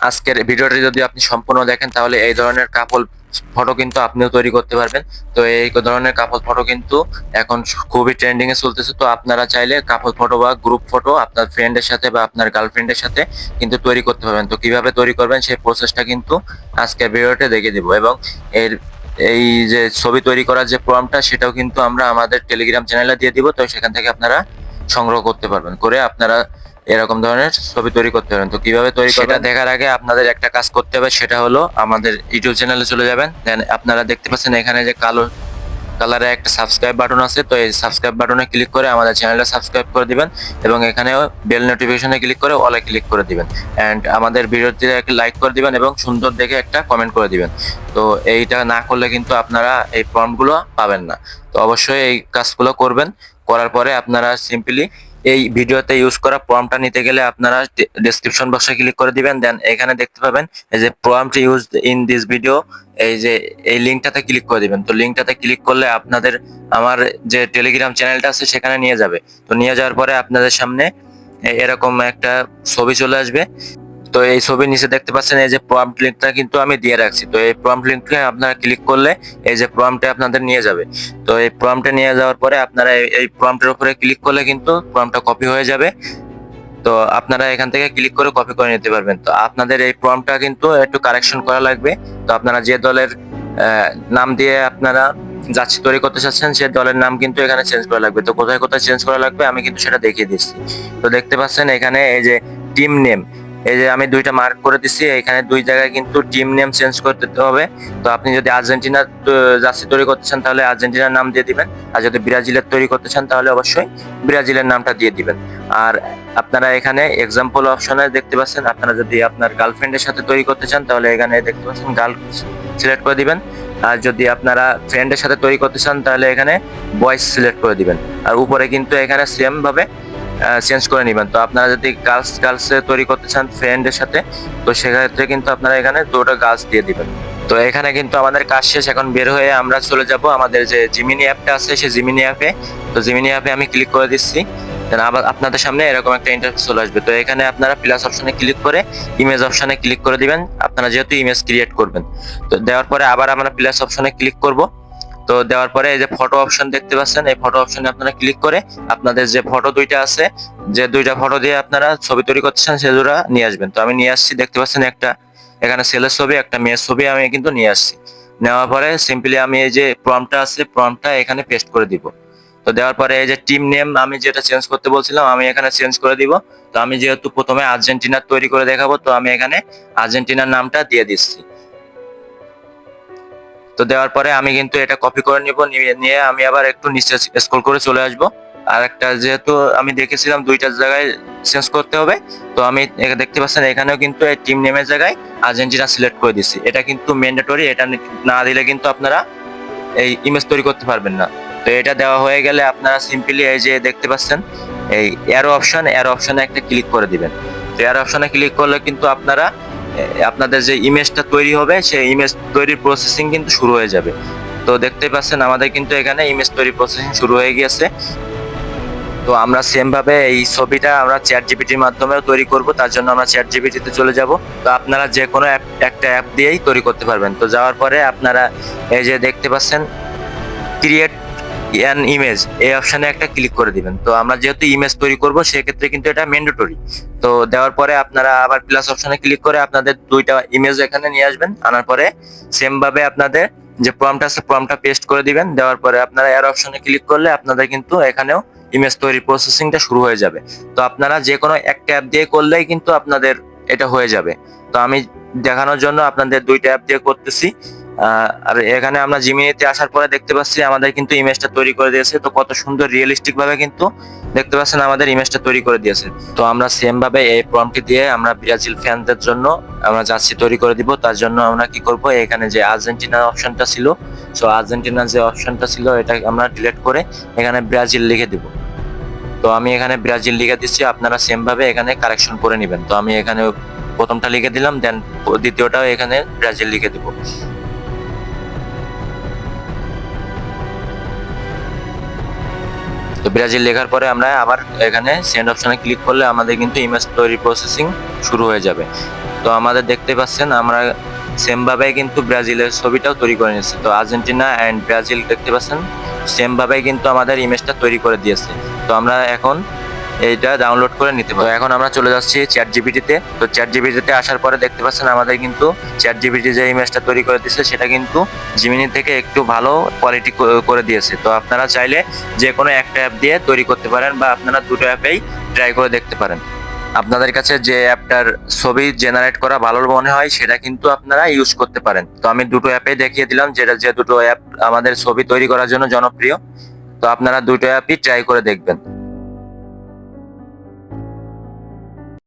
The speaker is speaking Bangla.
আজকের ভিডিওটি যদি আপনি সম্পূর্ণ দেখেন তাহলে এই ধরনের কাপল ফটো কিন্তু আপনিও তৈরি করতে পারবেন। তো এই ধরনের কাপল ফটো কিন্তু এখন খুবই ট্রেন্ডিং এ চলতেছে। তো আপনারা চাইলে কাপল ফটো বা গ্রুপ ফটো আপনার ফ্রেন্ডের সাথে বা আপনার গার্লফ্রেন্ডের সাথে কিন্তু তৈরি করতে পারবেন। তো কিভাবে তৈরি করবেন সেই প্রসেসটা কিন্তু আজকের ভিডিওতে দেখিয়ে দিব। এবং এর এই যে ছবি তৈরি করার যে প্রম্পটটা সেটাও কিন্তু আমরা আমাদের টেলিগ্রাম চ্যানেলে দিয়ে দিব। তো সেখান থেকে আপনারা সংগ্রহ করতে পারবেন, করে আপনারা এরকম ধরনের ছবি তৈরি করতে পারেন। তো কিভাবে তৈরি করবেন সেটা দেখার আগে আপনাদের একটা কাজ করতে হবে, সেটা হলো আমাদের ইউটিউব চ্যানেলে চলে যাবেন। দেন আপনারা দেখতে পাচ্ছেন এখানে যে কালো কালারে একটা সাবস্ক্রাইব বাটন আছে। তো এই সাবস্ক্রাইব বাটনে ক্লিক করে আমাদের চ্যানেলটা সাবস্ক্রাইব করে দিবেন এবং এখানেও বেল নোটিফিকেশনে ক্লিক করে অলে ক্লিক করে দিবেন। অ্যান্ড আমাদের ভিডিওতে একটা লাইক করে দিবেন এবং সুন্দর দেখে একটা কমেন্ট করে দিবেন। তো এইটা না করলে কিন্তু আপনারা এই ফর্মগুলো পাবেন না। তো অবশ্যই এই কাজগুলো করবেন। করার পরে আপনারা সিম্পলি এই ভিডিওতে ইউজ করা প্রম্পটটা নিতে গেলে আপনারা ডেসক্রিপশন বক্সে ক্লিক করে দিবেন। দেন এখানে দেখতে পাবেন এই যে prompt used in this video, এই যে এই লিঙ্কটাতে ক্লিক করে দিবেন। তো লিঙ্কটাতে ক্লিক করলে আপনাদের আমার যে টেলিগ্রাম চ্যানেলটা আছে সেখানে নিয়ে যাবে। তো নিয়ে যাওয়ার পরে আপনাদের সামনে এরকম একটা ছবি চলে আসবে। তো এই ছবির নিচে দেখতে পাচ্ছেন এই যে প্রম্পট লিঙ্কটা কিন্তু আমি দিয়ে রাখছি। তো এই প্রম্পট লিঙ্কে আপনারা ক্লিক করলে এই যে প্রম্পটে আপনাদের নিয়ে যাবে। তো এই প্রম্পটে নিয়ে যাওয়ার পরে আপনারা এই প্রম্পটের উপরে ক্লিক করলে কিন্তু প্রম্পটটা কপি হয়ে যাবে। তো আপনারা এখান থেকে ক্লিক করে কপি করে নিতে পারবেন। তো আপনাদের এই প্রম্পটটা কিন্তু একটু কারেকশন করা লাগবে। তো আপনারা যে দলের নাম দিয়ে আপনারা যাচ্ছি তৈরি করতে চাচ্ছেন সেই দলের নাম কিন্তু এখানে চেঞ্জ করা লাগবে। তো কোথায় কোথায় চেঞ্জ করা লাগবে আমি কিন্তু সেটা দেখিয়ে দিচ্ছি। তো দেখতে পাচ্ছেন এখানে এই যে টিম নেম, এই যে আমি দুইটা মার্ক করে দিচ্ছি, এখানে দুই জায়গায় কিন্তু টিম নেম চেঞ্জ করতে হবে। তো আপনি যদি আর্জেন্টিনার জার্সি তৈরি করতে চান তাহলে আর্জেন্টিনার নাম দিয়ে দিবেন, আর যদি ব্রাজিলের তৈরি করতে চান তাহলে অবশ্যই ব্রাজিলের নামটা দিয়ে দিবেন। আর আপনারা এখানে এক্সাম্পল অপশনে দেখতে পাচ্ছেন, আপনারা যদি আপনার গার্লফ্রেন্ডের সাথে তৈরি করতে চান তাহলে এখানে দেখতে পাচ্ছেন গার্ল সিলেক্ট করে দিবেন। আর যদি আপনারা ফ্রেন্ডের সাথে তৈরি করতে চান তাহলে এখানে বয়েজ সিলেক্ট করে দিবেন। আর উপরে কিন্তু এখানে সেম ভাবে চেঞ্জ করে নেবেন। তো আপনারা যদি গার্লস তৈরি করতে চান ফ্রেন্ডের সাথে, তো সেক্ষেত্রে কিন্তু আপনারা এখানে দুটো গার্লস দিয়ে দিবেন। তো এখানে কিন্তু আমাদের কাজ শেষ। এখন বের হয়ে আমরা চলে যাব আমাদের যে জিমিনি অ্যাপটা আছে সেই জিমিনি অ্যাপে। তো জিমিনি অ্যাপে আমি ক্লিক করে দিচ্ছি। দেন আবার আপনাদের সামনে এরকম একটা ইন্টারফেস চলে আসবে। তো এখানে আপনারা প্লাস অপশনে ক্লিক করে ইমেজ অপশনে ক্লিক করে দিবেন, আপনারা যেহেতু ইমেজ ক্রিয়েট করবেন। তো দেওয়ার পরে আবার আমরা প্লাস অপশনে ক্লিক করব। তো দেওয়ার পরে এই যে ফটো অপশন দেখতে পাচ্ছেন, এই ফটো অপশনে আপনারা ক্লিক করে আপনাদের যে ফটো দুইটা আছে, যে দুইটা ফটো দিয়ে আপনারা ছবি তৈরি করতেছেন সে দুটো নিয়ে আসবেন। তো আমি নিয়ে আসছি, দেখতে পাচ্ছেন একটা এখানে ছেলের ছবি একটা মেয়ের ছবি আমি কিন্তু নিয়ে আসছি। নেওয়ার পরে সিম্পলি আমি এই যে প্রম্পটটা আছে প্রম্পটটা এখানে পেস্ট করে দিব। তো দেওয়ার পরে এই যে টিম নেম আমি যেটা চেঞ্জ করতে বলছিলাম আমি এখানে চেঞ্জ করে দিব। তো আমি যেহেতু প্রথমে আর্জেন্টিনার তৈরি করে দেখাবো, তো আমি এখানে আর্জেন্টিনার নামটা দিয়ে দিচ্ছি। তো দেওয়ার পরে আমি কিন্তু এটা কপি করে নিব, নিয়ে আমি আবার একটু নিচে স্ক্রল করে চলে আসব। আর একটা যেহেতু আমি দেখেছিলাম দুইটা জায়গায় চেঞ্জ করতে হবে, তো আমি দেখতে পাচ্ছেন এখানেও কিন্তু এই টিম নেমের জায়গায় আর্জেন্টিনা সিলেক্ট করে দিচ্ছি। এটা কিন্তু ম্যান্ডেটরি, এটা না দিলে কিন্তু আপনারা এই ইমেজ তৈরি করতে পারবেন না। তো এটা দেওয়া হয়ে গেলে আপনারা সিম্পলি এই যে দেখতে পাচ্ছেন এই অ্যারো অপশনে একটা ক্লিক করে দিবেন। তো অ্যারো অপশনে ক্লিক করলে কিন্তু আপনারা আপনাদের যে ইমেজটা তৈরি হবে সেই ইমেজ তৈরির প্রসেসিং কিন্তু শুরু হয়ে যাবে। তো দেখতেই পাচ্ছেন আমাদের কিন্তু এখানে ইমেজ তৈরি প্রসেসিং শুরু হয়ে গিয়েছে। তো আমরা সেম ভাবে এই ছবিটা আমরা চ্যাট জিপিটির মাধ্যমেও তৈরি করব, তার জন্য আমরা চ্যাট জিপিটিতে চলে যাব। তো আপনারা যে কোনো একটা অ্যাপ দিয়েই তৈরি করতে পারবেন। তো যাওয়ার পরে আপনারা এই যে দেখতে পাচ্ছেন ক্রিয়েট অ্যান ইমেজ, এই অপশনে একটা ক্লিক করে দিবেন। তো আমরা যেহেতু ইমেজ তৈরি করব সেক্ষেত্রে কিন্তু এটা ম্যান্ডেটরি। তো দেওয়ার পরে আপনারা আবার প্লাস অপশনে ক্লিক করে আপনাদের দুইটা ইমেজ এখানে নিয়ে আসবেন। আনার পরে সেম ভাবে আপনাদের যে প্রম্পট আছে প্রম্পটটা পেস্ট করে দিবেন। দেওয়ার পরে আপনারা এর অপশনে ক্লিক করলে আপনাদের কিন্তু এখানেও ইমেজ তৈরি প্রসেসিংটা শুরু হয়ে যাবে। তো আপনারা যে কোনো একটা অ্যাপ দিয়ে করলেই কিন্তু আপনাদের এটা হয়ে যাবে। তো আমি দেখানোর জন্য আপনাদের দুইটা অ্যাপ দিয়ে করতেছি। আর এখানে আমরা জিমিনিতে আসার পরে দেখতে পাচ্ছি আমাদের কিন্তু ইমেজটা তৈরি করে দিয়েছে। তো কত সুন্দর রিয়েলিস্টিক ভাবে কিন্তু দেখতে পাচ্ছেন আমাদের ইমেজটা তৈরি করে দিয়েছে। তো আমরা সেম ভাবে এই প্রম্পটটি দিয়ে আমরা ব্রাজিল ফ্যানদের জন্য আমরা জার্সি তৈরি করে দিব। তার জন্য আমরা কি করব, এখানে যে আর্জেন্টিনার অপশনটা ছিল, সো আর্জেন্টিনার যে অপশনটা ছিল এটা আমরা ডিলিট করে এখানে ব্রাজিল লিখে দিব। তো আমি এখানে ব্রাজিল লিখে দিচ্ছি, আপনারা সেম ভাবে এখানে কারেকশন করে নেবেন। তো আমি এখানে প্রথমটা লিখে দিলাম, দেন দ্বিতীয়টাও এখানে ব্রাজিল লিখে দিব। তো ব্রাজিল লেখার পরে আমরা আবার এখানে সেন্ড অপশনে ক্লিক করলে আমাদের কিন্তু ইমেজ তৈরি প্রসেসিং শুরু হয়ে যাবে। তো আমাদের দেখতে পাচ্ছেন আমরা সেম ভাবে কিন্তু ব্রাজিলের ছবিটাও তৈরি করে নিয়েছি। তো আর্জেন্টিনা অ্যান্ড ব্রাজিল দেখতে পাচ্ছেন সেম ভাবে কিন্তু আমাদের ইমেজটা তৈরি করে দিয়েছে। তো আমরা এখন এইটা ডাউনলোড করে নিতে পারবো। এখন আমরা চলে যাচ্ছি চ্যাট জিপিটিতে। তো চ্যাট জিপিটিতে আসার পরে দেখতে পাচ্ছেন আমাদের কিন্তু চ্যাট জিপিটি যে ইমেজটা তৈরি করে দিয়েছে সেটা কিন্তু জিমিনি থেকে একটু ভালো কোয়ালিটি করে দিয়েছে। তো আপনারা চাইলে যে কোনো একটা অ্যাপ দিয়ে তৈরি করতে পারেন বা আপনারা দুটো অ্যাপেই ট্রাই করে দেখতে পারেন। আপনাদের কাছে যে অ্যাপটার ছবি জেনারেট করা ভালো মনে হয় সেটা কিন্তু আপনারা ইউজ করতে পারেন। তো আমি দুটো অ্যাপেই দেখিয়ে দিলাম যে দুটো অ্যাপ আমাদের ছবি তৈরি করার জন্য জনপ্রিয়। তো আপনারা দুটো অ্যাপই ট্রাই করে দেখবেন।